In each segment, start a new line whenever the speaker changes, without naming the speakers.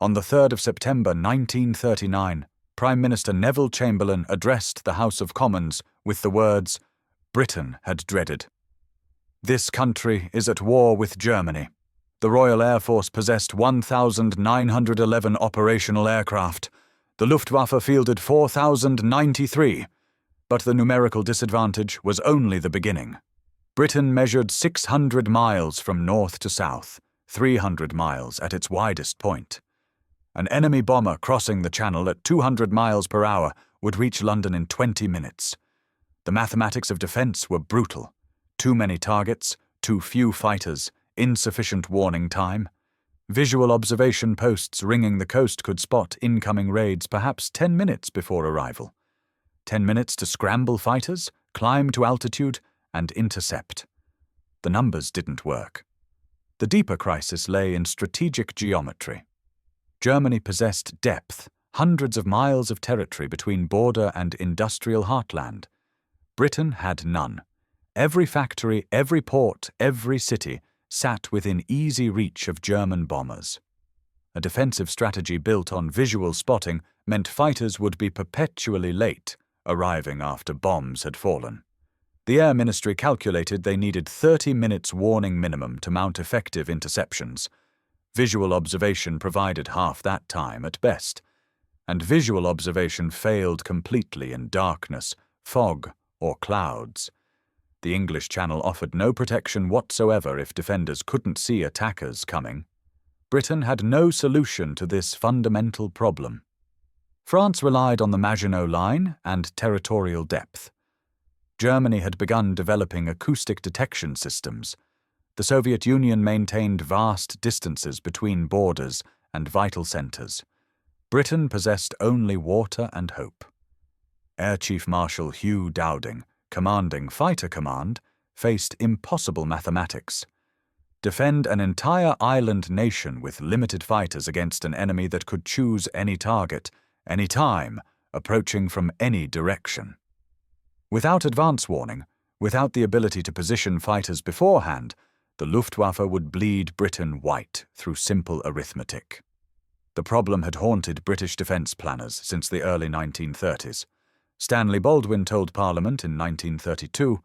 On the 3rd of September 1939, Prime Minister Neville Chamberlain addressed the House of Commons with the words, "Britain had dreaded. This country is at war with Germany. The Royal Air Force possessed 1,911 operational aircraft. The Luftwaffe fielded 4,093, but the numerical disadvantage was only the beginning. Britain measured 600 miles from north to south, 300 miles at its widest point. An enemy bomber crossing the Channel at 200 miles per hour would reach London in 20 minutes. The mathematics of defense were brutal. Too many targets, too few fighters, insufficient warning time. Visual observation posts ringing the coast could spot incoming raids perhaps 10 minutes before arrival. 10 minutes to scramble fighters, climb to altitude, and intercept. The numbers didn't work. The deeper crisis lay in strategic geometry. Germany possessed depth, hundreds of miles of territory between border and industrial heartland. Britain had none. Every factory, every port, every city sat within easy reach of German bombers. A defensive strategy built on visual spotting meant fighters would be perpetually late, arriving after bombs had fallen. The Air Ministry calculated they needed 30 minutes warning minimum to mount effective interceptions. Visual observation provided half that time at best, and visual observation failed completely in darkness, fog, or clouds. The English Channel offered no protection whatsoever if defenders couldn't see attackers coming. Britain had no solution to this fundamental problem. France relied on the Maginot Line and territorial depth. Germany had begun developing acoustic detection systems. The Soviet Union maintained vast distances between borders and vital centers. Britain possessed only water and hope. Air Chief Marshal Hugh Dowding, commanding Fighter Command, faced impossible mathematics. Defend an entire island nation with limited fighters against an enemy that could choose any target, any time, approaching from any direction. Without advance warning, without the ability to position fighters beforehand, the Luftwaffe would bleed Britain white through simple arithmetic. The problem had haunted British defence planners since the early 1930s. Stanley Baldwin told Parliament in 1932,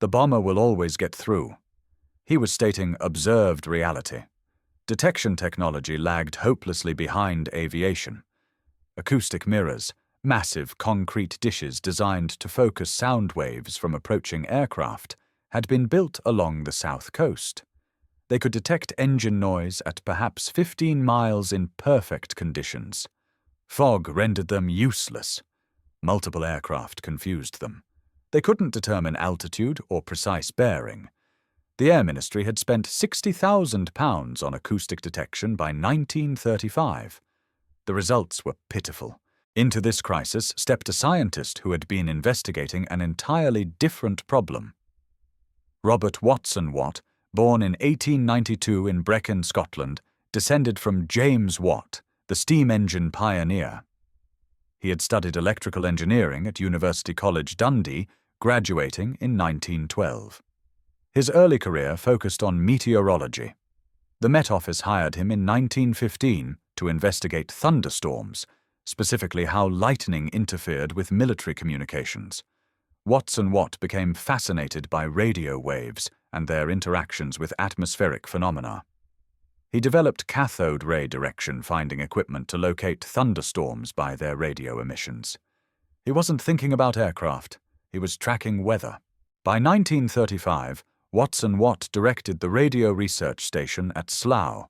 "The bomber will always get through." He was stating observed reality. Detection technology lagged hopelessly behind aviation. Acoustic mirrors, massive concrete dishes designed to focus sound waves from approaching aircraft, had been built along the south coast. They could detect engine noise at perhaps 15 miles in perfect conditions. Fog rendered them useless. Multiple aircraft confused them. They couldn't determine altitude or precise bearing. The Air Ministry had spent £60,000 on acoustic detection by 1935. The results were pitiful. Into this crisis stepped a scientist who had been investigating an entirely different problem. Robert Watson Watt, born in 1892 in Brecon, Scotland, descended from James Watt, the steam engine pioneer. He had studied electrical engineering at University College Dundee, graduating in 1912. His early career focused on meteorology. The Met Office hired him in 1915 to investigate thunderstorms, specifically how lightning interfered with military communications. Watson Watt became fascinated by radio waves and their interactions with atmospheric phenomena. He developed cathode ray direction finding equipment to locate thunderstorms by their radio emissions. He wasn't thinking about aircraft, he was tracking weather. By 1935, Watson Watt directed the radio research station at Slough.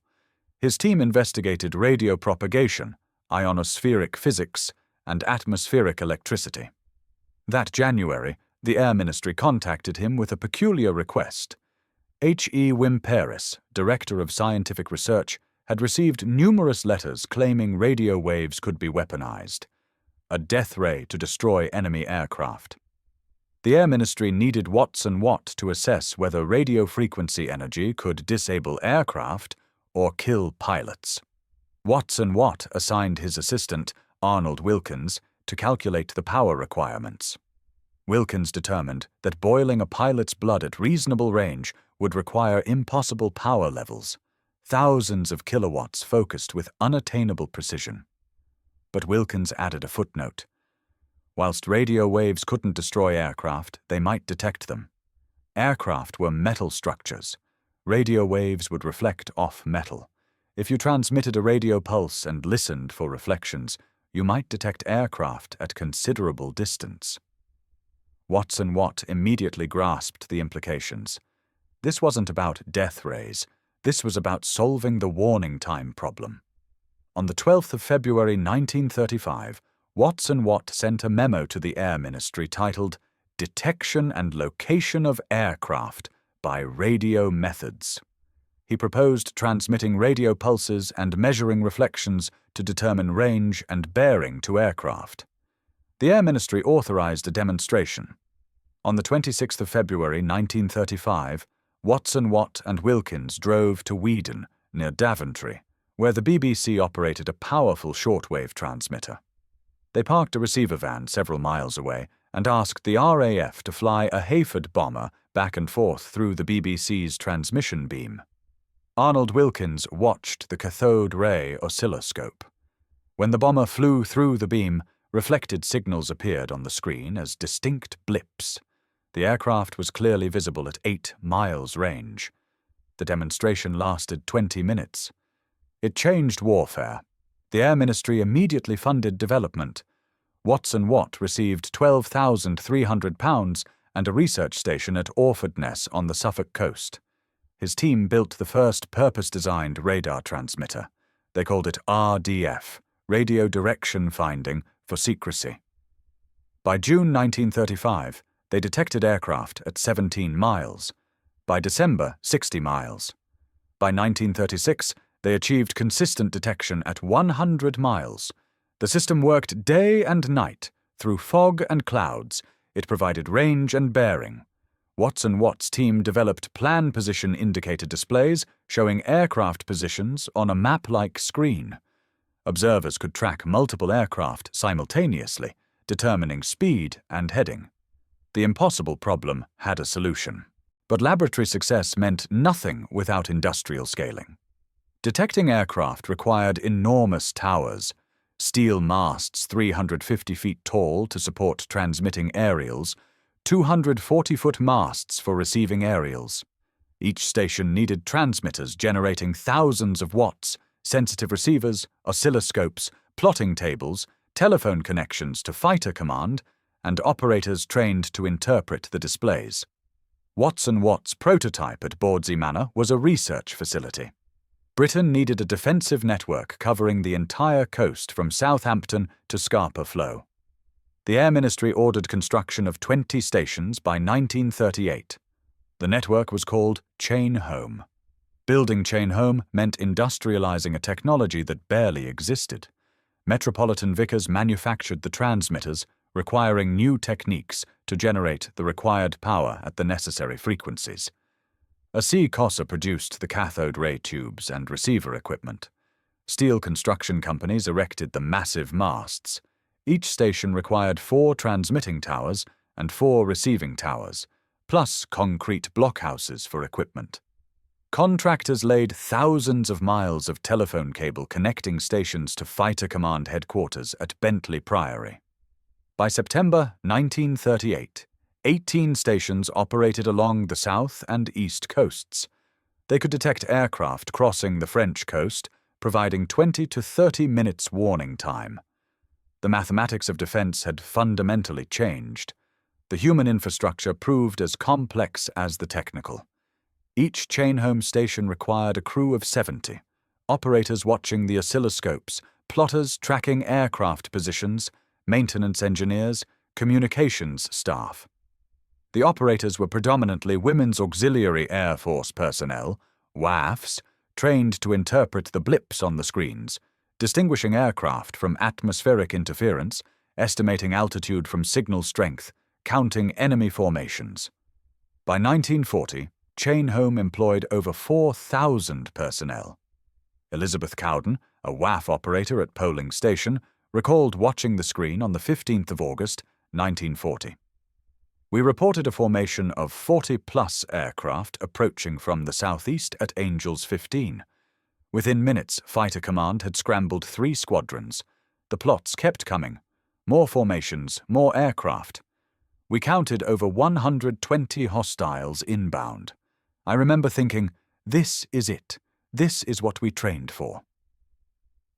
His team investigated radio propagation, ionospheric physics, and atmospheric electricity. That January, the Air Ministry contacted him with a peculiar request. H.E. Wimperis, Director of Scientific Research, had received numerous letters claiming radio waves could be weaponized, a death ray to destroy enemy aircraft. The Air Ministry needed Watson Watt to assess whether radio frequency energy could disable aircraft or kill pilots. Watson Watt assigned his assistant, Arnold Wilkins, to calculate the power requirements. Wilkins determined that boiling a pilot's blood at reasonable range would require impossible power levels, thousands of kilowatts focused with unattainable precision. But Wilkins added a footnote. Whilst radio waves couldn't destroy aircraft, they might detect them. Aircraft were metal structures. Radio waves would reflect off metal. If you transmitted a radio pulse and listened for reflections, you might detect aircraft at considerable distance. Watts and Watt immediately grasped the implications. This wasn't about death rays. This was about solving the warning time problem. On the 12th of February 1935, Watts and Watt sent a memo to the Air Ministry titled Detection and Location of Aircraft by Radio Methods. He proposed transmitting radio pulses and measuring reflections to determine range and bearing to aircraft. The Air Ministry authorized a demonstration. On the 26th of February 1935, Watts and Watt and Wilkins drove to Weedon, near Daventry, where the BBC operated a powerful shortwave transmitter. They parked a receiver van several miles away and asked the RAF to fly a Hayford bomber back and forth through the BBC's transmission beam. Arnold Wilkins watched the cathode ray oscilloscope. When the bomber flew through the beam, reflected signals appeared on the screen as distinct blips. The aircraft was clearly visible at 8 miles range. The demonstration lasted 20 minutes. It changed warfare. The Air Ministry immediately funded development. Watts and Watt received £12,300 and a research station at Orfordness on the Suffolk coast. His team built the first purpose-designed radar transmitter. They called it RDF, Radio Direction Finding, for secrecy. By June 1935, they detected aircraft at 17 miles. By December, 60 miles. By 1936, they achieved consistent detection at 100 miles. The system worked day and night, through fog and clouds. It provided range and bearing. Watts and Watt's team developed plan position indicator displays showing aircraft positions on a map-like screen. Observers could track multiple aircraft simultaneously, determining speed and heading. The impossible problem had a solution. But laboratory success meant nothing without industrial scaling. Detecting aircraft required enormous towers, steel masts 350 feet tall to support transmitting aerials, 240-foot masts for receiving aerials. Each station needed transmitters generating thousands of watts, sensitive receivers, oscilloscopes, plotting tables, telephone connections to fighter command, and operators trained to interpret the displays. Watts and Watt's prototype at Bawdsey Manor was a research facility. Britain needed a defensive network covering the entire coast from Southampton to Scapa Flow. The Air Ministry ordered construction of 20 stations by 1938. The network was called Chain Home. Building Chain Home meant industrializing a technology that barely existed. Metropolitan Vickers manufactured the transmitters, requiring new techniques to generate the required power at the necessary frequencies. A C. Cossa produced the cathode ray tubes and receiver equipment. Steel construction companies erected the massive masts. Each station required 4 transmitting towers and 4 receiving towers, plus concrete blockhouses for equipment. Contractors laid thousands of miles of telephone cable connecting stations to Fighter Command headquarters at Bentley Priory. By September 1938, 18 stations operated along the south and east coasts. They could detect aircraft crossing the French coast, providing 20 to 30 minutes warning time. The mathematics of defense had fundamentally changed. The human infrastructure proved as complex as the technical. Each Chain Home station required a crew of 70, operators watching the oscilloscopes, plotters tracking aircraft positions, maintenance engineers, communications staff. The operators were predominantly Women's Auxiliary Air Force personnel, WAAFs, trained to interpret the blips on the screens, distinguishing aircraft from atmospheric interference, estimating altitude from signal strength, counting enemy formations. By 1940, Chain Home employed over 4,000 personnel. Elizabeth Cowden, a WAAF operator at Poling Station, recalled watching the screen on the 15th of August, 1940. We reported a formation of 40-plus aircraft approaching from the southeast at Angels 15. Within minutes, Fighter Command had scrambled 3 squadrons. The plots kept coming. More formations, more aircraft. We counted over 120 hostiles inbound. I remember thinking, this is it. This is what we trained for.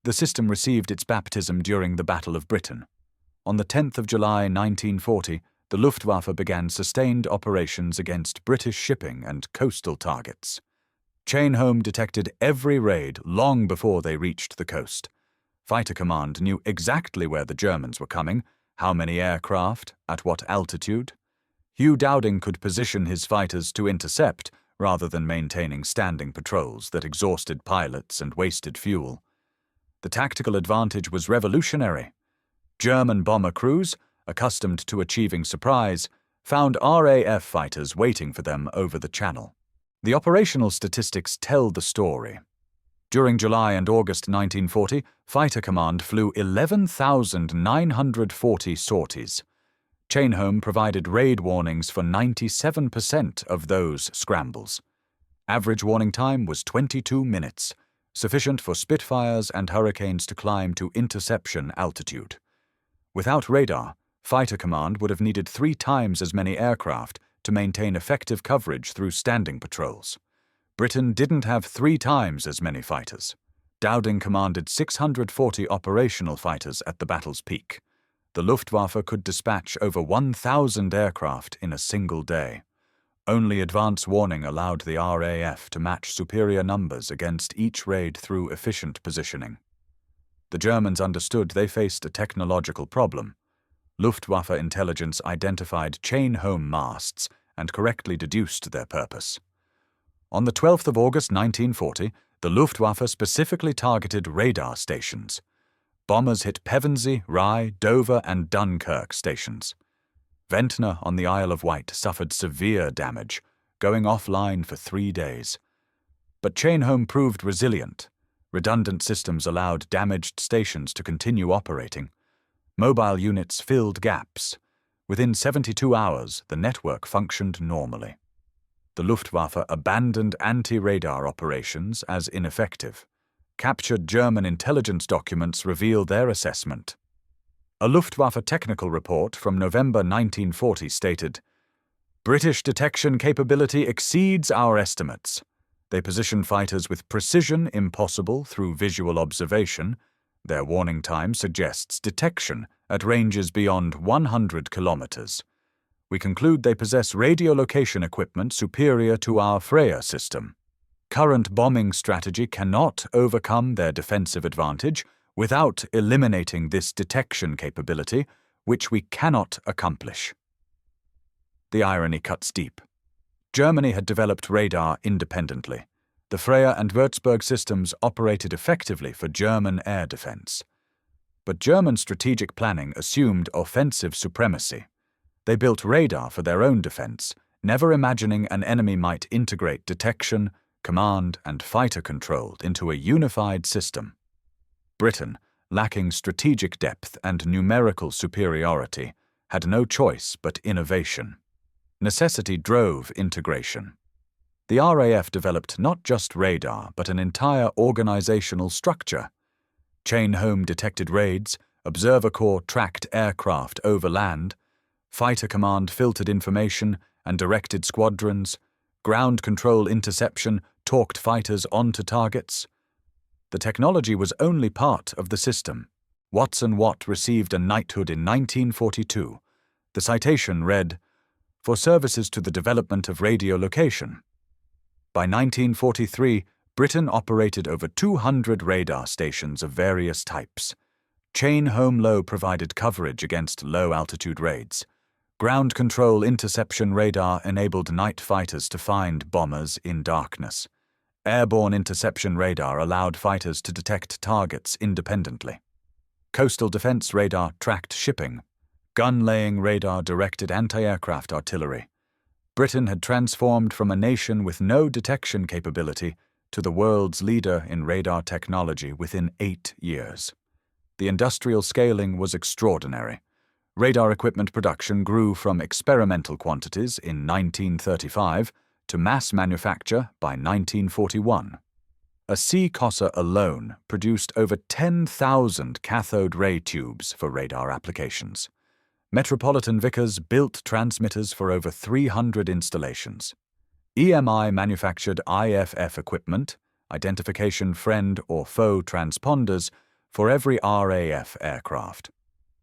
The system received its baptism during the Battle of Britain. On the 10th of July 1940, the Luftwaffe began sustained operations against British shipping and coastal targets. Chain-Home detected every raid long before they reached the coast. Fighter Command knew exactly where the Germans were coming, how many aircraft, at what altitude. Hugh Dowding could position his fighters to intercept rather than maintaining standing patrols that exhausted pilots and wasted fuel. The tactical advantage was revolutionary. German bomber crews, accustomed to achieving surprise, found RAF fighters waiting for them over the Channel. The operational statistics tell the story. During July and August 1940, Fighter Command flew 11,940 sorties. Chain-Home provided raid warnings for 97% of those scrambles. Average warning time was 22 minutes, sufficient for Spitfires and Hurricanes to climb to interception altitude. Without radar, Fighter Command would have needed 3 times as many aircraft to maintain effective coverage through standing patrols. Britain didn't have 3 times as many fighters. Dowding commanded 640 operational fighters at the battle's peak. The Luftwaffe could dispatch over 1,000 aircraft in a single day. Only advance warning allowed the RAF to match superior numbers against each raid through efficient positioning. The Germans understood they faced a technological problem. Luftwaffe intelligence identified chain-home masts and correctly deduced their purpose. On the 12th of August 1940, the Luftwaffe specifically targeted radar stations. Bombers hit Pevensey, Rye, Dover and Dunkirk stations. Ventnor on the Isle of Wight suffered severe damage, going offline for 3 days. But Chain-Home proved resilient. Redundant systems allowed damaged stations to continue operating. Mobile units filled gaps. Within 72 hours, the network functioned normally. The Luftwaffe abandoned anti-radar operations as ineffective. Captured German intelligence documents reveal their assessment. A Luftwaffe technical report from November 1940 stated, "British detection capability exceeds our estimates. They position fighters with precision impossible through visual observation. Their warning time suggests detection at ranges beyond 100 kilometres. We conclude they possess radiolocation equipment superior to our Freya system. Current bombing strategy cannot overcome their defensive advantage without eliminating this detection capability, which we cannot accomplish." The irony cuts deep. Germany had developed radar independently. The Freya and Würzburg systems operated effectively for German air defense. But German strategic planning assumed offensive supremacy. They built radar for their own defense, never imagining an enemy might integrate detection, command, and fighter control into a unified system. Britain, lacking strategic depth and numerical superiority, had no choice but innovation. Necessity drove integration. The RAF developed not just radar, but an entire organizational structure. Chain-Home detected raids, Observer Corps tracked aircraft over land, Fighter Command filtered information and directed squadrons, Ground Control interception talked fighters onto targets. The technology was only part of the system. Watson Watt received a knighthood in 1942. The citation read, "For services to the development of radiolocation." By 1943, Britain operated over 200 radar stations of various types. Chain-Home Low provided coverage against low-altitude raids. Ground Control interception radar enabled night fighters to find bombers in darkness. Airborne interception radar allowed fighters to detect targets independently. Coastal defense radar tracked shipping. Gun-laying radar directed anti-aircraft artillery. Britain had transformed from a nation with no detection capability to the world's leader in radar technology within 8 years. The industrial scaling was extraordinary. Radar equipment production grew from experimental quantities in 1935 to mass manufacture by 1941. A sea crosser alone produced over 10,000 cathode ray tubes for radar applications. Metropolitan Vickers built transmitters for over 300 installations. EMI manufactured IFF equipment, identification friend or foe transponders, for every RAF aircraft.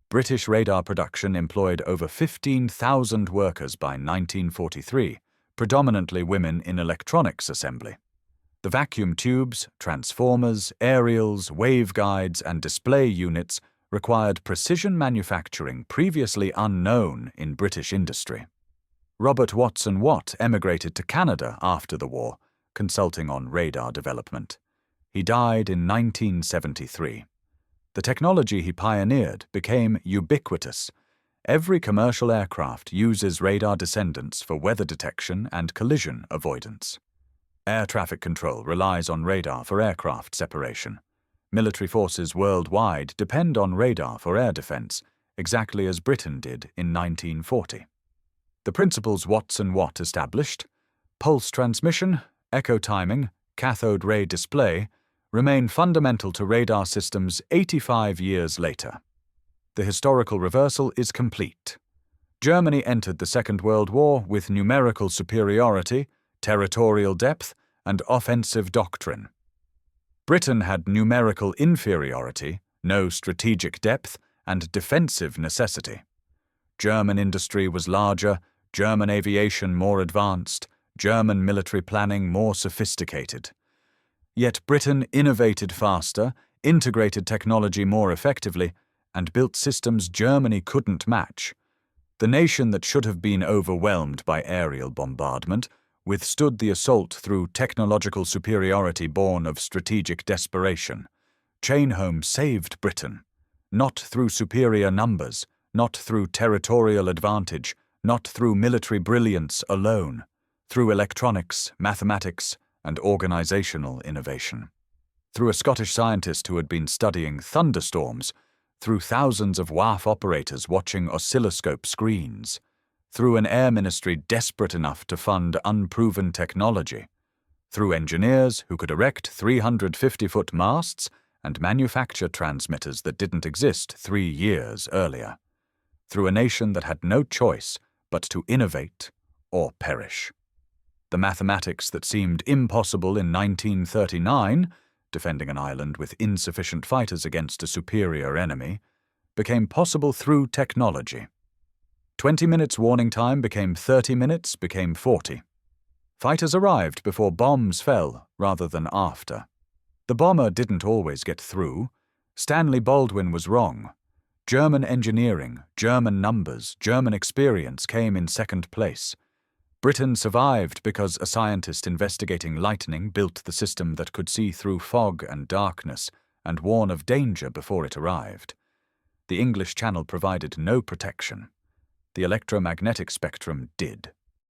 British radar production employed over 15,000 workers by 1943, predominantly women in electronics assembly. The vacuum tubes, transformers, aerials, waveguides, and display units required precision manufacturing previously unknown in British industry. Robert Watson Watt emigrated to Canada after the war, consulting on radar development. He died in 1973. The technology he pioneered became ubiquitous. Every commercial aircraft uses radar descendants for weather detection and collision avoidance. Air traffic control relies on radar for aircraft separation. Military forces worldwide depend on radar for air defense, exactly as Britain did in 1940. The principles Watson Watt established, pulse transmission, echo timing, cathode ray display, remain fundamental to radar systems 85 years later. The historical reversal is complete. Germany entered the Second World War with numerical superiority, territorial depth, and offensive doctrine. Britain had numerical inferiority, no strategic depth, and defensive necessity. German industry was larger, German aviation more advanced, German military planning more sophisticated. Yet Britain innovated faster, integrated technology more effectively, and built systems Germany couldn't match. The nation that should have been overwhelmed by aerial bombardment withstood the assault through technological superiority born of strategic desperation. Chainholm saved Britain, not through superior numbers, not through territorial advantage, not through military brilliance alone, through electronics, mathematics, and organizational innovation. Through a Scottish scientist who had been studying thunderstorms, through thousands of WAAF operators watching oscilloscope screens, through an air ministry desperate enough to fund unproven technology, through engineers who could erect 350-foot masts and manufacture transmitters that didn't exist 3 years earlier, through a nation that had no choice but to innovate or perish. The mathematics that seemed impossible in 1939, defending an island with insufficient fighters against a superior enemy, became possible through technology. 20 minutes warning time became 30 minutes, became 40. Fighters arrived before bombs fell rather than after. The bomber didn't always get through. Stanley Baldwin was wrong. German engineering, German numbers, German experience came in second place. Britain survived because a scientist investigating lightning built the system that could see through fog and darkness and warn of danger before it arrived. The English Channel provided no protection. The electromagnetic spectrum did.